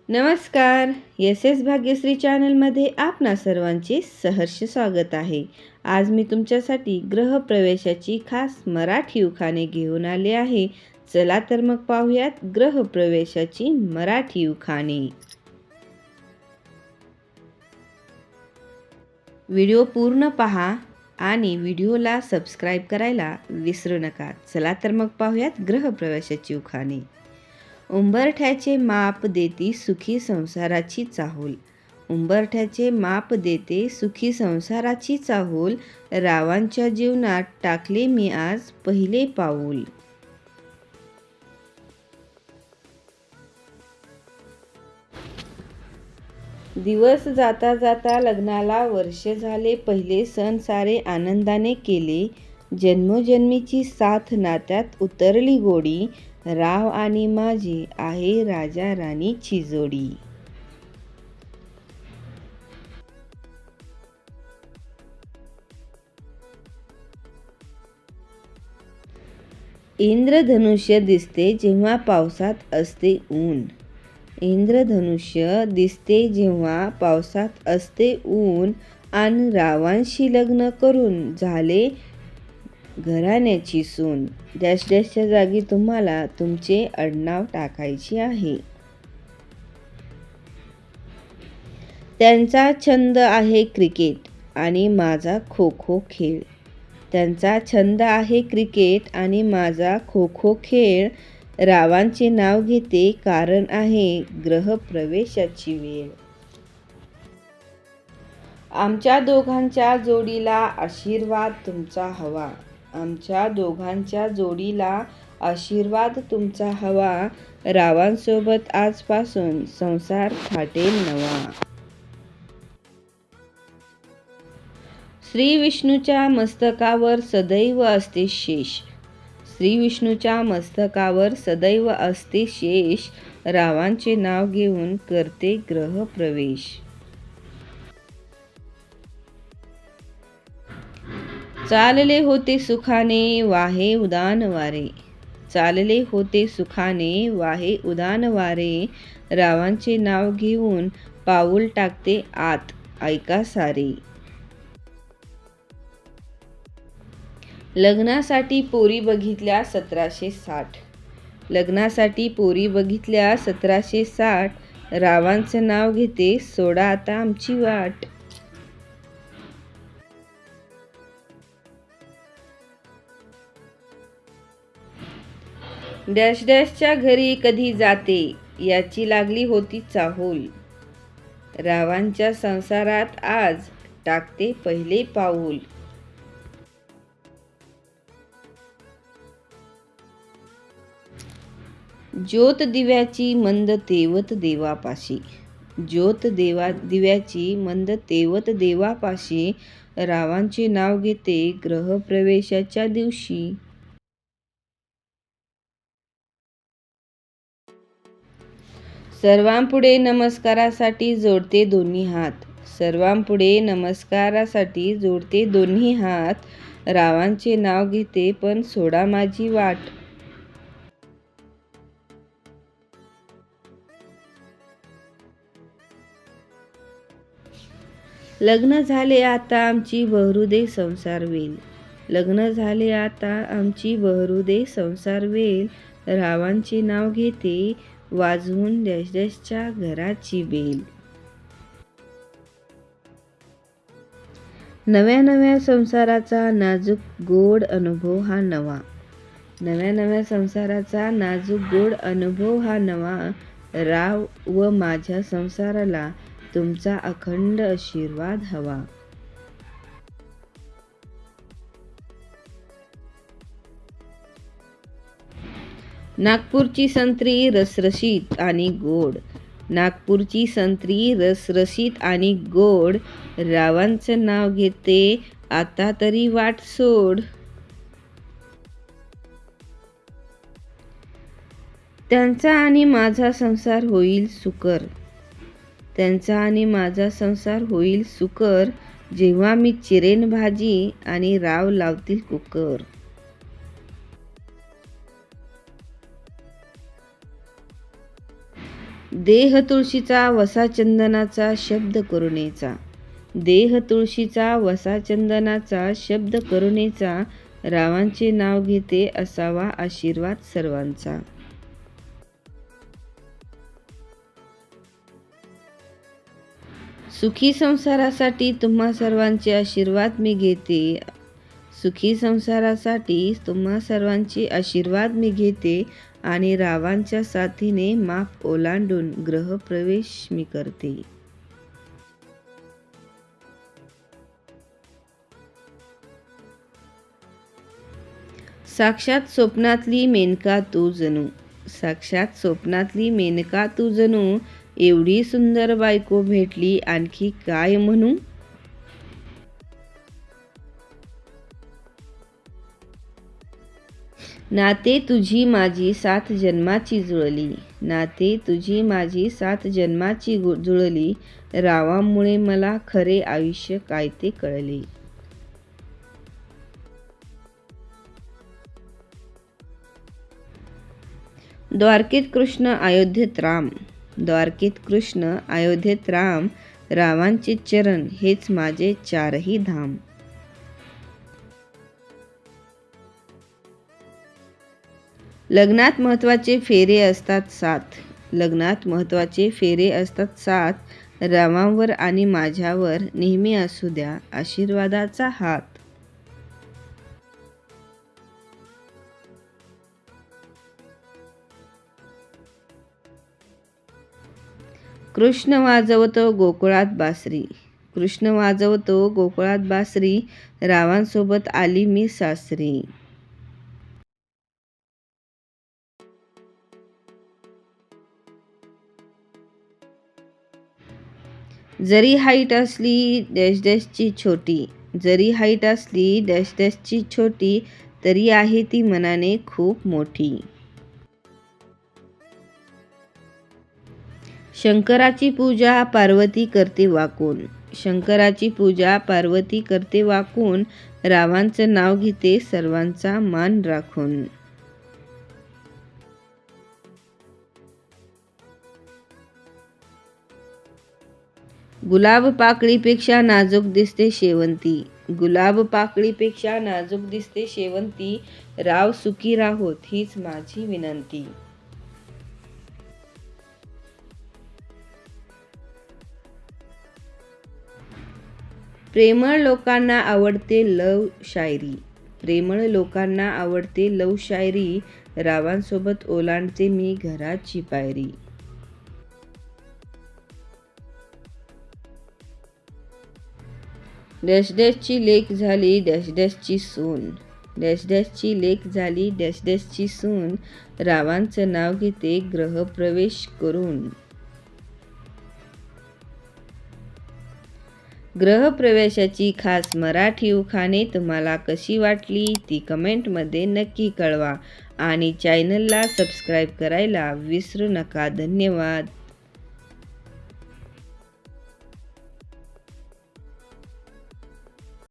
नमस्कार. S S Bhagyashree चॅनलमध्ये आपणा सर्वांचे सहर्ष स्वागत आहे. आज मी तुमच्यासाठी गृहप्रवेशाची खास मराठी उखाणे घेऊन आले आहे. चला तर मग पाहूयात गृहप्रवेशाची मराठी उखाणे. व्हिडिओ पूर्ण पहा आणि व्हिडिओला सबस्क्राईब करायला विसरू नका. चला तर मग पाहूयात गृहप्रवेशाची उखाणे. उंबरठ्याचे माप देती सुखी संसाराची चाहूल. उंबरठ्याचे माप देते सुखी संसाराची चाहूल. रावांच्या जीवनात टाकले मी आज पहिले पाऊल. दिवस जाता जाता लग्नाला वर्ष झाले. पहिले सण सारे आनंदाने केले. जन्मोजन्मीची साथ नात्यात उतरली गोडी. राव आणि माझी आहे राजा राणीची जोडी. इंद्रधनुष्य दिसते जेव्हा पावसात असते ऊन. इंद्रधनुष्य दिसते जेव्हा पावसात असते ऊन. आणि रावांशी लग्न करून झाले घराण्याची सून. डॅश डॅशच्या जागी तुम्हाला तुमचे आडनाव टाकायचे आहे. त्यांचा छंद आहे क्रिकेट आणि माझा खो खो खेळ. त्यांचा छंद आहे क्रिकेट आणि माझा खो खो खेळ. रावांचे नाव घेते कारण आहे गृहप्रवेशाची वेळ. आमच्या दोघांच्या जोडीला आशीर्वाद तुमचा हवा. आमच्या दोघांच्या जोडीला आशीर्वाद तुमचा हवा. रावांसोबत आजपासून संसार थाटेल नवा. श्री विष्णूच्या मस्तकावर सदैव असते शेष. श्री विष्णूच्या मस्तकावर सदैव असते शेष. रावांचे नाव घेऊन करते गृहप्रवेश. चालले होते सुखाने वाहे उदान वारे. चालले होते सुखाने वाहे उदान वारे. रावांचे नाव घेऊन पाऊल टाकते आत ऐका सारे. लग्नासाठी पोरी बघितल्या 1760. लग्नासाठी पोरी बघितल्या 1760. रावांचं नाव घेते सोडा आता आमची वाट. डॅश डॅशच्या घरी कधी जाते याची लागली होती चाहूल. रावांच्या संसारात आज टाकते पहिले पाऊल. ज्योत दिव्याची मंद तेवत देवापाशी. ज्योत दिव्याची मंद तेवत देवापाशी. रावांचे नाव घेते गृहप्रवेशाच्या दिवशी. सर्वांपुढे नमस्कारासाठी जोडते दोन्ही हात. सर्वांपुढे नमस्कारासाठी जोडते दोन्ही हात. रावांचे नाव घेते पण सोडा माझी वाट. लग्न झाले आता आमची बहरू दे संसार वेल. लग्न झाले आता आमची बहरू दे संसार वेल. रावांचे नाव घेते वाजवून डॅश डॅशच्या घराची बेल. नव्या नव्या संसाराचा नाजूक गोड अनुभव हा नवा. नव्या नव्या संसाराचा नाजूक गोड अनुभव हा नवा. राव व माझ्या संसाराला तुमचा अखंड आशीर्वाद हवा. नागपूरची संत्री रसरशीत आणि गोड. नागपूरची संत्री रसरशीत आणि गोड. रावांचं नाव घेते आता तरी वाट सोड. त्यांचा आणि माझा संसार होईल सुकर. त्यांचा आणि माझा संसार होईल सुकर. जेव्हा मी चिरेन भाजी आणि राव लावतील कुकर. देह तुळशीचा वसा चंदनाचा शब्द करुणेचा. देह तुळशीचा वसा चंदनाचा शब्द करुणेचा. रावांचे नाव घेते असावा आशीर्वाद सर्वांचा. सुखी संसारासाठी तुम्हा सर्वांचे आशीर्वाद मी घेते. सुखी संसारासाठी तुम्हा सर्वांचे आशीर्वाद मी घेते आणि रावांच्या साथीने माप ओलांडून ग्रहप्रवेश मी करते. साक्षात स्वप्नातली मेनका तू जणू. साक्षात स्वप्नातली मेनका तू जणू. एवढी सुंदर बायको भेटली आणखी काय म्हणू. नाते तुझी माझी सात जन्माची जुळली. नाते तुझी माझी सात जन्माची जुळली. रावांमुळे मला खरे आयुष्य काय ते कळले. द्वारकेत कृष्ण अयोध्येत राम. द्वारकेत कृष्ण अयोध्येत राम. रावांचे चरण हेच माझे चारही धाम. लग्नात महत्त्वाचे फेरे असतात सात. लग्नात महत्त्वाचे फेरे असतात सात. रावांवर आणि माझ्यावर नेहमी असू द्या आशीर्वादाचा हात. कृष्ण वाजवतो गोकुळात बासरी. कृष्ण वाजवतो गोकुळात बासरी. रावांसोबत आली मी सासरी. जरी हाईट असली डॅश डॅशची छोटी. जरी हाईट असली डॅश डॅशची छोटी. तरी आहे ती मनाने खूप मोठी. शंकराची पूजा पार्वती करते वाकून. शंकराची पूजा पार्वती करते वाकून. रावांचं नाव घेते सर्वांचा मान राखून. गुलाब पाकळीपेक्षा नाजूक दिसते शेवंती. गुलाब पाकळीपेक्षा नाजूक दिसते शेवंती. राव सुखी राहोत हीच माझी विनंती. प्रेमळ लोकांना आवडते लव शायरी. प्रेमळ लोकांना आवडते लव शायरी. रावांसोबत ओलांडते मी घराची पायरी. डॅश डॅशची लेक झाली डॅश डॅशची सून. डॅश डॅशची लेक झाली डॅश डॅशची सून. रावांचं नाव घेते ग्रहप्रवेश करून. ग्रहप्रवेशाची खास मराठी उखाणे तुम्हाला कशी वाटली ती कमेंटमध्ये नक्की कळवा आणि चॅनलला सबस्क्राईब करायला विसरू नका. धन्यवाद.